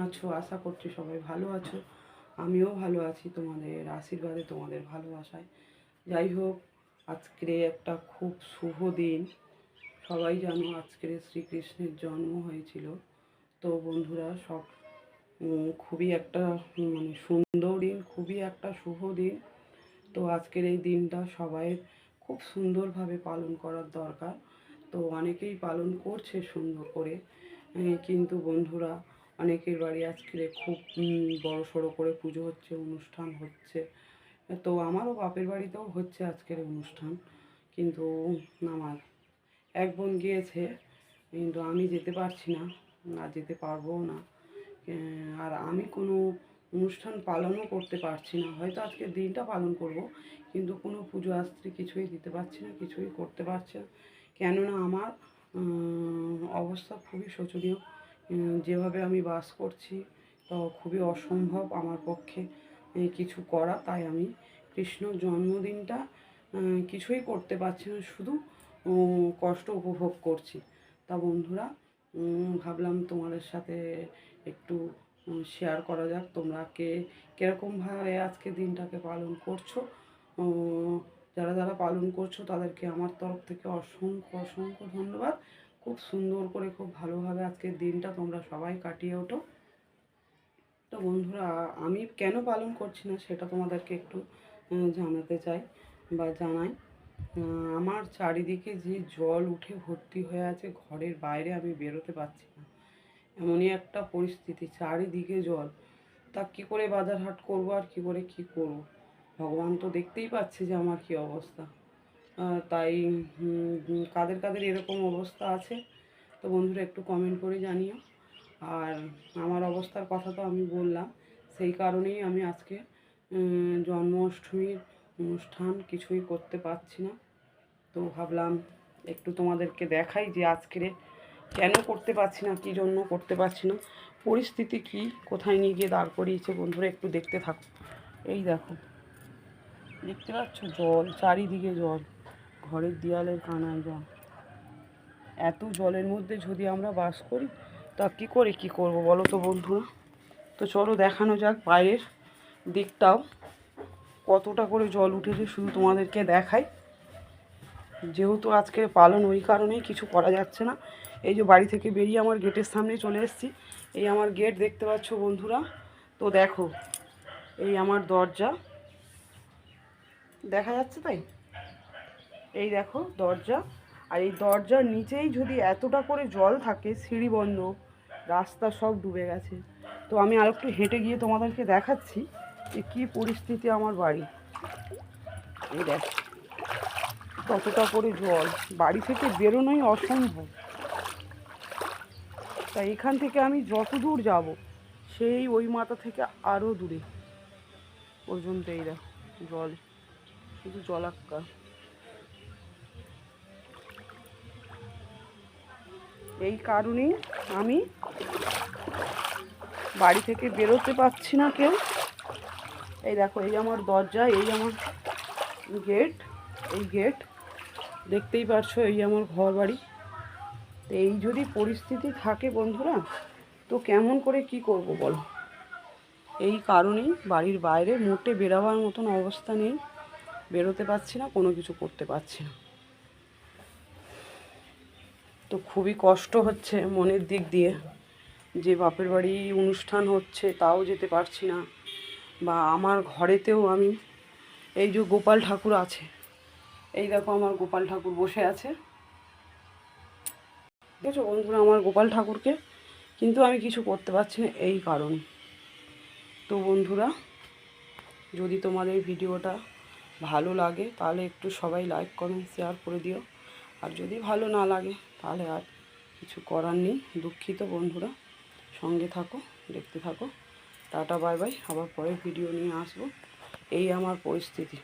আছো? আশা করছি সবাই ভালো আছো। আমিও ভালো আছি তোমাদের আশীর্বাদে, তোমাদের ভালোবাসায়। যাই হোক, আজকে একটা খুব শুভ দিন। সবাই জানো আজকে শ্রীকৃষ্ণের জন্ম হয়েছিল। তো বন্ধুরা, সব খুবই একটা মানে সুন্দর দিন, খুবই একটা শুভ দিন। তো আজকের এই দিনটা সবাই খুব সুন্দরভাবে পালন করার দরকার। তো অনেকেই পালন করছে সুন্দর করে, কিন্তু বন্ধুরা, অনেকের বাড়ি আজকে খুব বড় সড়ো করে পুজো হচ্ছে, অনুষ্ঠান হচ্ছে। তো আমারও বাপের বাড়িতেও হচ্ছে আজকের অনুষ্ঠান, কিন্তু আমার এক বোন গিয়েছে, কিন্তু আমি যেতে পারছি না, যেতে পারবও না। আর আমি কোনো অনুষ্ঠান পালনও করতে পারছি না। হয়তো আজকের দিনটা পালন করব, কিন্তু কোনো পুজো আসতে কিছুই দিতে পারছি না, কিছুই করতে পারছি না। কেননা আমার অবস্থা খুবই শোচনীয়। যেভাবে আমি বাস করছি, তো খুবই অসম্ভব আমার পক্ষে কিছু করা। তাই আমি কৃষ্ণ জন্মদিনটা কিছুই করতে পারছি না, শুধু কষ্ট উপভোগ করছি। তা বন্ধুরা, ভাবলাম তোমাদের সাথে একটু শেয়ার করা যাক, তোমরা কীরকমভাবে আজকে দিনটাকে পালন করছো। যারা যারা পালন করছো তাদেরকে আমার তরফ থেকে অসংখ্য অসংখ্য ধন্যবাদ। খুব সুন্দর করে, খুব ভালোভাবে আজকের দিনটা তোমরা সবাই কাটিয়ে ওঠো। তো বন্ধুরা, আমি কেন পালন করছি না সেটা তোমাদেরকে একটু জানাতে চাই বা জানাই। আমার চারিদিকে যে জল উঠে ভর্তি হয়ে আছে, ঘরের বাইরে আমি বেরোতে পারছি না, এমনই একটা পরিস্থিতি। চারিদিকে জল, তা কী করে বাজার হাট করবো আর কী করে কী করবো, ভগবান তো দেখতেই পাচ্ছে যে আমার কী অবস্থা। তাই কাদের কাদের এরকম অবস্থা আছে, তো বন্ধুরা একটু কমেন্ট করে জানিও। আর আমার অবস্থার কথা তো আমি বললাম, সেই কারণেই আমি আজকে জন্মাষ্টমীর অনুষ্ঠান কিছুই করতে পারছি না। তো ভাবলাম একটু তোমাদেরকে দেখাই যে আজকে কেন করতে পারছি না, কী জন্য করতে পারছি না, পরিস্থিতি কি, কোথায় নিয়ে গিয়ে দাঁড় করিয়েছে। বন্ধুরা একটু দেখতে থাকো। এই দেখো, দেখতে পাচ্ছ জল, চারিদিকে জল, ঘরের দেয়ালের কানায় জল। এত জলের মধ্যে যদি আমরা বাস করি, তা কী করে কী করবো বলো তো বন্ধুরা। তো চলো দেখানো যাক বাইরের দিকটাও, কতটা করে জল উঠেছে শুধু তোমাদেরকে দেখাই। যেহেতু আজকে পালন, ওই কারণেই কিছু করা যাচ্ছে না। এই যে বাড়ি থেকে বেরিয়ে আমার গেটের সামনে চলে এসেছি। এই আমার গেট দেখতে পাচ্ছ বন্ধুরা। তো দেখো, এই আমার দরজা দেখা যাচ্ছে, তাই এই দেখো দরজা। আর এই দরজার নিচেই যদি এতটা করে জল থাকে, সিঁড়ি বন্ধ, রাস্তা সব ডুবে গেছে। তো আমি আর একটু হেঁটে গিয়ে তোমাদেরকে দেখাচ্ছি যে কী পরিস্থিতি আমার বাড়ি। এই দেখো কতটা করে জল, বাড়ি থেকে বেরোনোই অসম্ভব। তাই এখান থেকে আমি যত দূর যাব, সেই ওই মাথা থেকে আরও দূরে পর্যন্ত এই দেখো জল, শুধু জলাক্কা। এই কারণেই আমি বাড়ি থেকে বেরোতে পারছি না কেউ। এই দেখো, এই আমার দরজা, এই আমার গেট, এই গেট দেখতেই পারছো, এই আমার ঘর বাড়ি। তো এই যদি পরিস্থিতি থাকে বন্ধুরা, তো কেমন করে কি করব বলো। এই কারণেই বাড়ির বাইরে মোটে বেরোবার মতন অবস্থা নেই, বেরোতে পারছি না, কোনো কিছু করতে পারছি না। তো খুবই কষ্ট হচ্ছে মনের দিক দিয়ে, যে বাপের বাড়ি অনুষ্ঠান হচ্ছে তাও যেতে পারছি না। বা আমার ঘরেতেও আমি, এই যে গোপাল ঠাকুর আছে, এই দেখো আমার গোপাল ঠাকুর বসে আছে, দেখেছো বন্ধুরা আমার গোপাল ঠাকুরকে, কিন্তু আমি কিছু করতে পারছি না এই কারণে। তো বন্ধুরা, যদি তোমাদের ভিডিওটা ভালো লাগে তাহলে একটু সবাই লাইক কমেন্ট শেয়ার করে দিও। আর যদি ভালো না লাগে তাহলে আর কিছু করার নেই, দুঃখিত বন্ধুরা। সঙ্গে থাকো, দেখতে থাকো। টাটা বাই বাই, আবার পরের ভিডিও নিয়ে আসবো। এই আমার পরিস্থিতি।